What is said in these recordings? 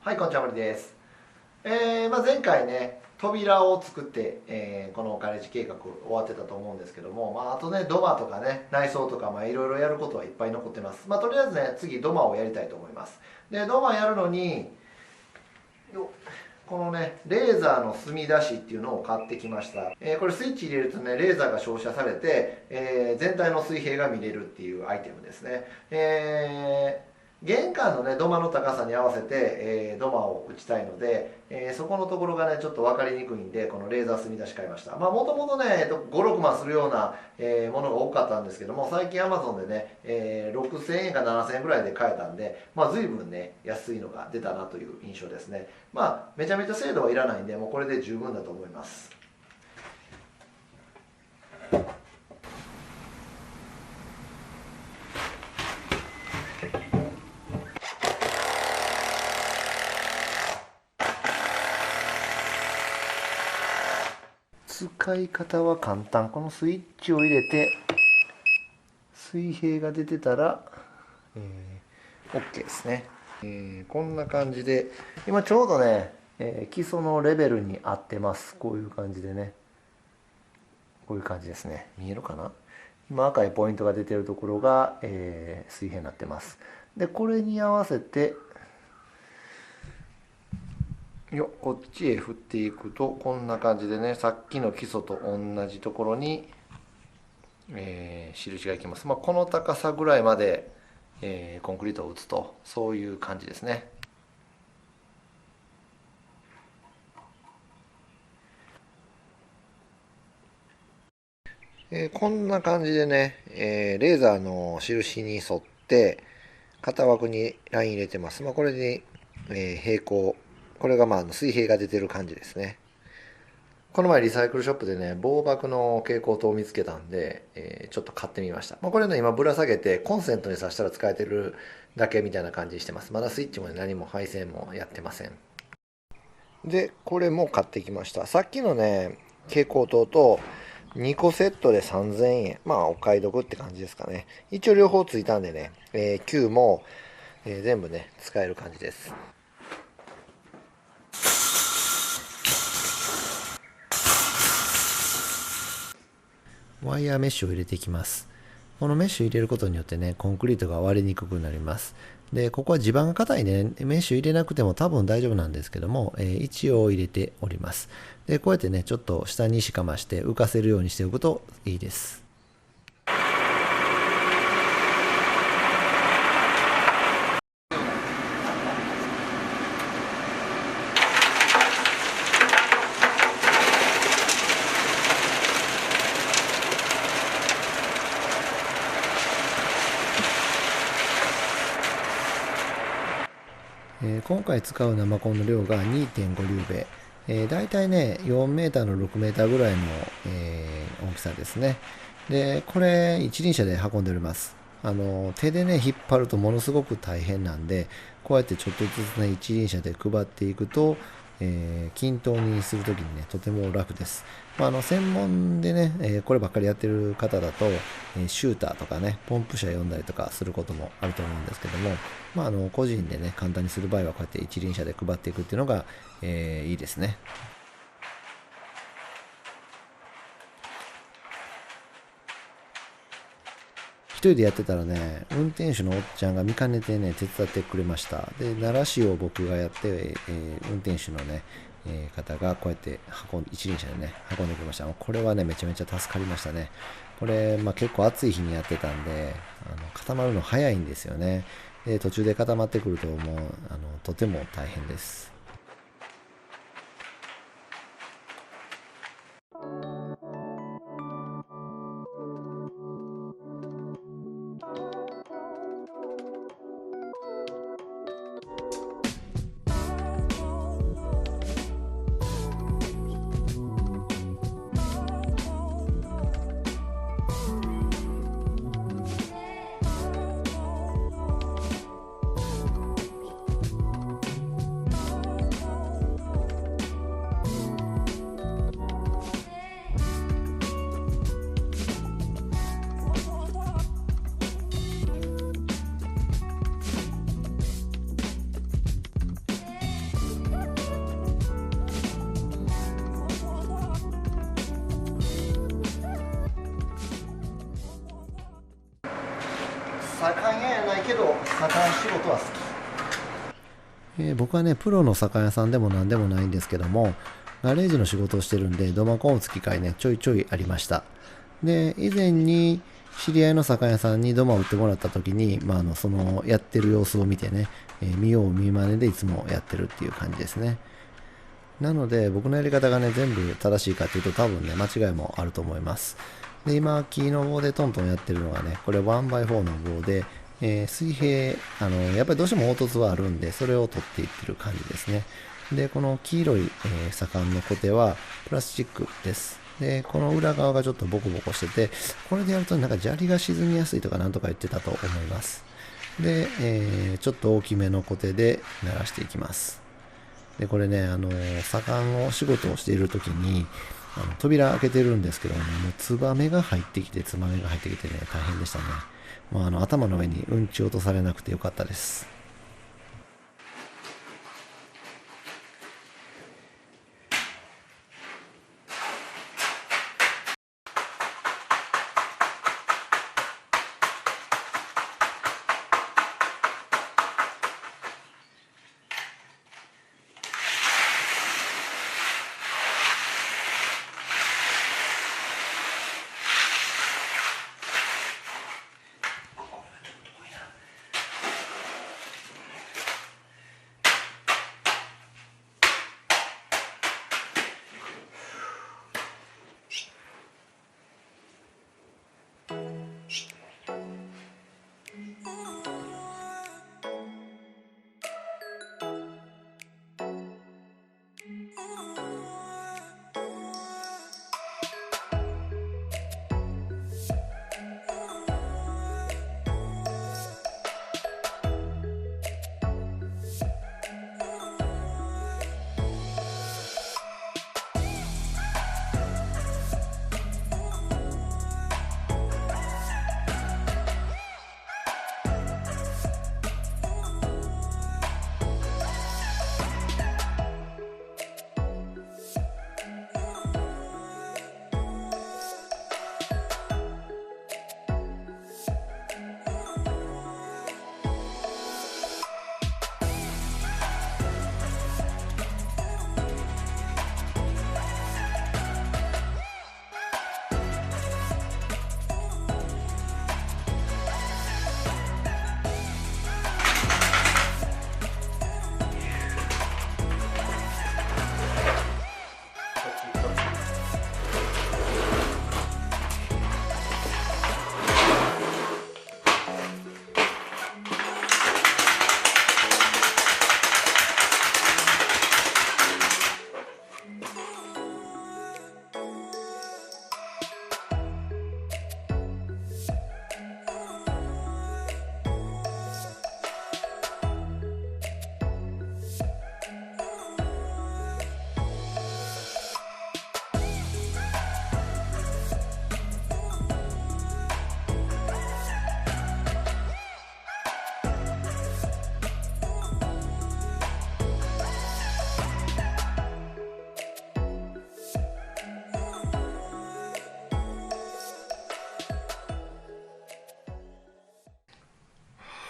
はい、こんにちは、森です。前回ね、扉を作って、このガレージ計画終わってたと思うんですけども、あとね、土間とかね、内装とか、いろいろやることはいっぱい残ってます。とりあえずね、次、土間をやりたいと思います。で、土間やるのに、このね、レーザーの墨出しっていうのを買ってきました。これスイッチ入れるとね、レーザーが照射されて、全体の水平が見れるっていうアイテムですね。玄関のね土間の高さに合わせて、土間を打ちたいので、そこのところがねちょっと分かりにくいんでこのレーザー墨出し買いました。もともとね56万するような、ものが多かったんですけども、最近アマゾンでね、6000円か7000円ぐらいで買えたんで、随分ね安いのが出たなという印象ですね。めちゃめちゃ精度はいらないんでもうこれで十分だと思います。使い方は簡単。このスイッチを入れて水平が出てたら、OK ですね。こんな感じで今ちょうどね、基礎のレベルに合ってます。こういう感じでね、こういう感じですね。見えるかな。今赤いポイントが出てるところが、水平になってます。でこれに合わせてこっちへ振っていくとこんな感じでね、さっきの基礎と同じところに、印がいきます。この高さぐらいまで、コンクリートを打つとそういう感じですね。こんな感じでね、レーザーの印に沿って型枠にライン入れてます。これに、平行、これが水平が出てる感じですね。この前リサイクルショップでね、防爆の蛍光灯を見つけたんで、ちょっと買ってみました。これね、今ぶら下げてコンセントに挿したら使えてるだけみたいな感じにしてます。まだスイッチも何も配線もやってません。で、これも買ってきました。さっきのね、蛍光灯と2個セットで3000円。お買い得って感じですかね。一応両方ついたんでね、Q も、全部ね、使える感じです。ワイヤーメッシュを入れていきます。このメッシュ入れることによってね、コンクリートが割れにくくなります。で、ここは地盤が硬いね、メッシュ入れなくても多分大丈夫なんですけども、一応入れております。で、こうやってね、ちょっと下にしかまして浮かせるようにしておくといいです。今回使う生コンの量が 2.5 リューベ、だいたいね4メーターの6メーターぐらいの、大きさですね。でこれ一輪車で運んでおります。手でね引っ張るとものすごく大変なんで、こうやってちょっとずつね一輪車で配っていくと、均等にするときにねとても楽です。専門でね、こればっかりやってる方だと、シューターとかねポンプ車呼んだりとかすることもあると思うんですけども、個人でね簡単にする場合はこうやって一輪車で配っていくっていうのが、いいですね。一人でやってたらね、運転手のおっちゃんが見かねてね、手伝ってくれました。で、奈良市を僕がやって、運転手のね、方がこうやって一輪車でね、運んでくれました。これはね、めちゃめちゃ助かりましたね。これ、結構暑い日にやってたんで、固まるの早いんですよね。で、途中で固まってくるともう、とても大変です。嫌やないけど魚仕事は好き。僕はね、プロの魚屋さんでも何でもないんですけども、ガレージの仕事をしてるんで、土間を打つ機会ね、ちょいちょいありました。で、以前に知り合いの魚屋さんに土間を打ってもらった時に、そのやってる様子を見てね、見よう見まねでいつもやってるっていう感じですね。なので、僕のやり方がね、全部正しいかっていうと多分ね、間違いもあると思います。で、今、木の棒でトントンやってるのがね、これ 1x4 の棒で、水平、やっぱりどうしても凹凸はあるんで、それを取っていってる感じですね。で、この黄色い、左官のコテはプラスチックです。で、この裏側がちょっとボコボコしてて、これでやるとなんか砂利が沈みやすいとかなんとか言ってたと思います。で、ちょっと大きめのコテで鳴らしていきます。で、これね、左官を仕事をしている時に、扉開けてるんですけども、もうツバメが入ってきてね、大変でしたね。頭の上にうんち落とされなくてよかったです。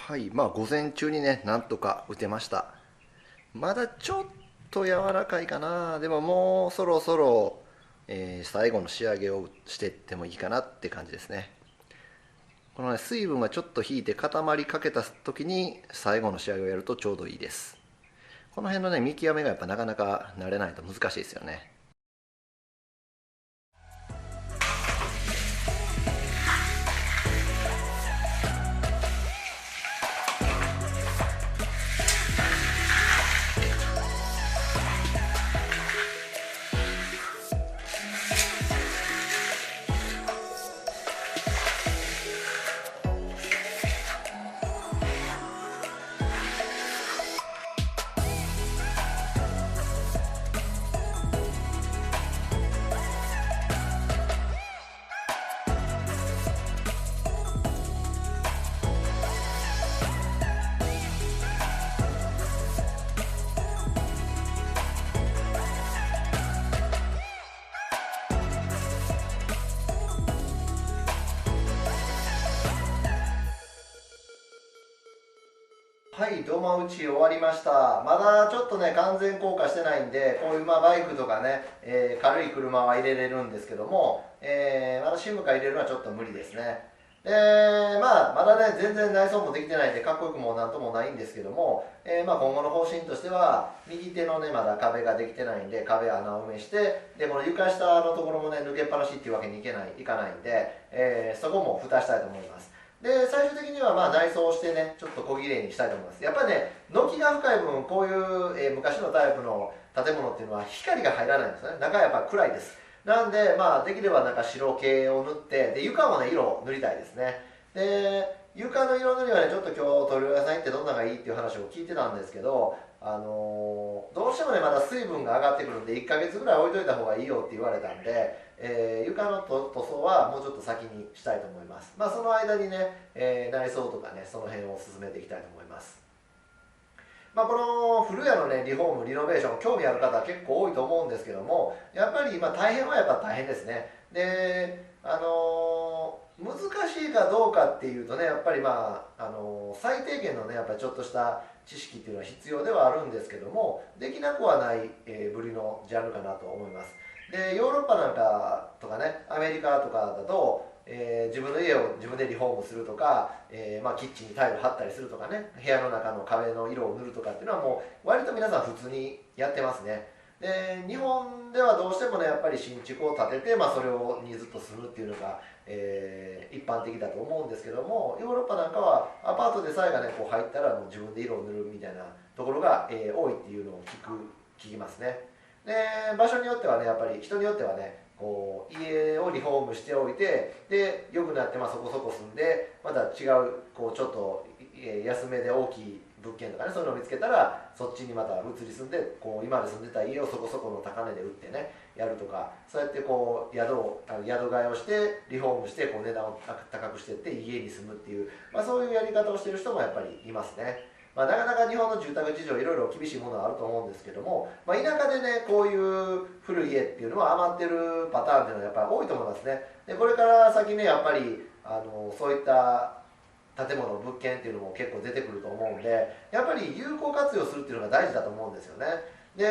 はい、午前中にね、なんとか打てました。まだちょっと柔らかいかな。でももうそろそろ、最後の仕上げをしていってもいいかなって感じですね。このね、水分がちょっと引いて固まりかけた時に最後の仕上げをやるとちょうどいいです。この辺のね、見極めがやっぱなかなか慣れないと難しいですよね。はい、土間打ち終わりました。まだちょっとね、完全降下してないんで、こういうバイクとかね、軽い車は入れれるんですけども、まだシムカ入れるのはちょっと無理ですね。まだね、全然内装もできてないんで、かっこよくもなんともないんですけども、今後の方針としては、右手のね、まだ壁ができてないんで、壁穴を埋めして、で、この床下のところもね、抜けっぱなしっていうわけにいかないんで、そこも蓋したいと思います。で、最終的には内装をしてね、ちょっと小綺麗にしたいと思います。やっぱりね、軒が深い分、こういう、昔のタイプの建物っていうのは光が入らないんですよね。中はやっぱ暗いです。なんで、できればなんか白系を塗って、で、床もね、色を塗りたいですね。で、床の色塗りはね、ちょっと今日、塗料屋さん行ってどんなのがいいっていう話を聞いてたんですけど、どうしてもね、まだ水分が上がってくるんで、1ヶ月ぐらい置いといた方がいいよって言われたんで、床の塗装はもうちょっと先にしたいと思います。その間にね、内装とかね、その辺を進めていきたいと思います。この古谷のね、リフォーム、リノベーション、興味ある方は結構多いと思うんですけども、やっぱり大変はやっぱ大変ですね。で、難しいかどうかっていうとね、やっぱり最低限のね、やっぱりちょっとした知識っていうのは必要ではあるんですけども、できなくはない、ぶりのジャンルかなと思います。で、ヨーロッパなんかとかね、アメリカとかだと、自分の家を自分でリフォームするとか、キッチンにタイル貼ったりするとかね、部屋の中の壁の色を塗るとかっていうのはもう割と皆さん普通にやってますね。で、日本ではどうしてもね、やっぱり新築を建てて、それにずっと住むっていうのが、一般的だと思うんですけども、ヨーロッパなんかはアパートでさえがね、こう入ったらもう自分で色を塗るみたいなところが、多いっていうのを聞きますね。で、場所によってはね、やっぱり人によってはね、こう家をリフォームしておいて、で良くなって、そこそこ住んで、また違うこうちょっと安めで大きい物件とかね、そういうのを見つけたらそっちにまた移り住んで、こう今まで住んでた家をそこそこの高値で売ってねやるとか、そうやってこう宿替えをしてリフォームして、こう値段を高くしていって家に住むっていう、そういうやり方をしてる人もやっぱりいますね。なかなか日本の住宅事情いろいろ厳しいものはあると思うんですけども、田舎でねこういう古い家っていうのは余ってるパターンっていうのはやっぱり多いと思いますね。でこれから先ね、やっぱりそういった建物物件っていうのも結構出てくると思うんで、やっぱり有効活用するっていうのが大事だと思うんですよね。で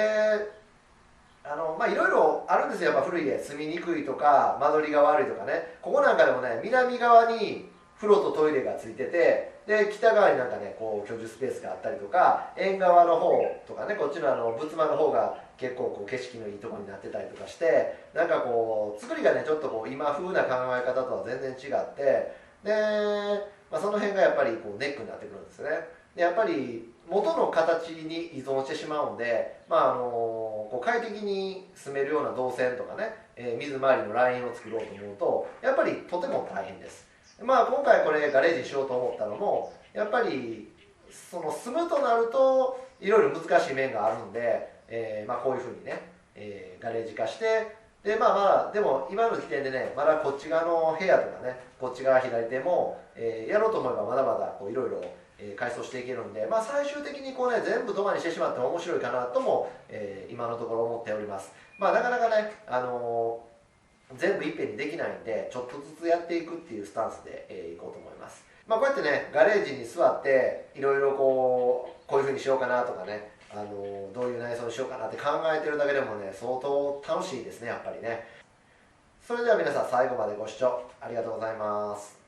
いろいろあるんですよ。やっぱ古い家住みにくいとか間取りが悪いとかね。ここなんかでもね、南側に風呂とトイレがついてて、で北側になんかねこう居住スペースがあったりとか、縁側の方とかね、こっちの仏間の方が結構こう景色のいいところになってたりとかして、なんかこう作りがねちょっとこう今風な考え方とは全然違って、で、その辺がやっぱりこうネックになってくるんですね。でやっぱり元の形に依存してしまうんで、こう快適に住めるような動線とかね、水回りのラインを作ろうと思うとやっぱりとても大変です。今回これガレージにしようと思ったのも、やっぱりその住むとなるといろいろ難しい面があるんで、こういうふうにね、ガレージ化して、ででも今の時点でね、まだこっち側の部屋とかね、こっち側左手も、やろうと思えばまだまだいろいろ改装していけるんで、最終的にこうね全部土間にしてしまっても面白いかなとも、今のところ思っております。なかなかね、全部いっぺんにできないんで、ちょっとずつやっていくっていうスタンスで、いこうと思います。こうやってねガレージに座っていろいろこういうふうにしようかなとかね、どういう内装にしようかなって考えてるだけでもね相当楽しいですね、やっぱりね。それでは皆さん最後までご視聴ありがとうございます。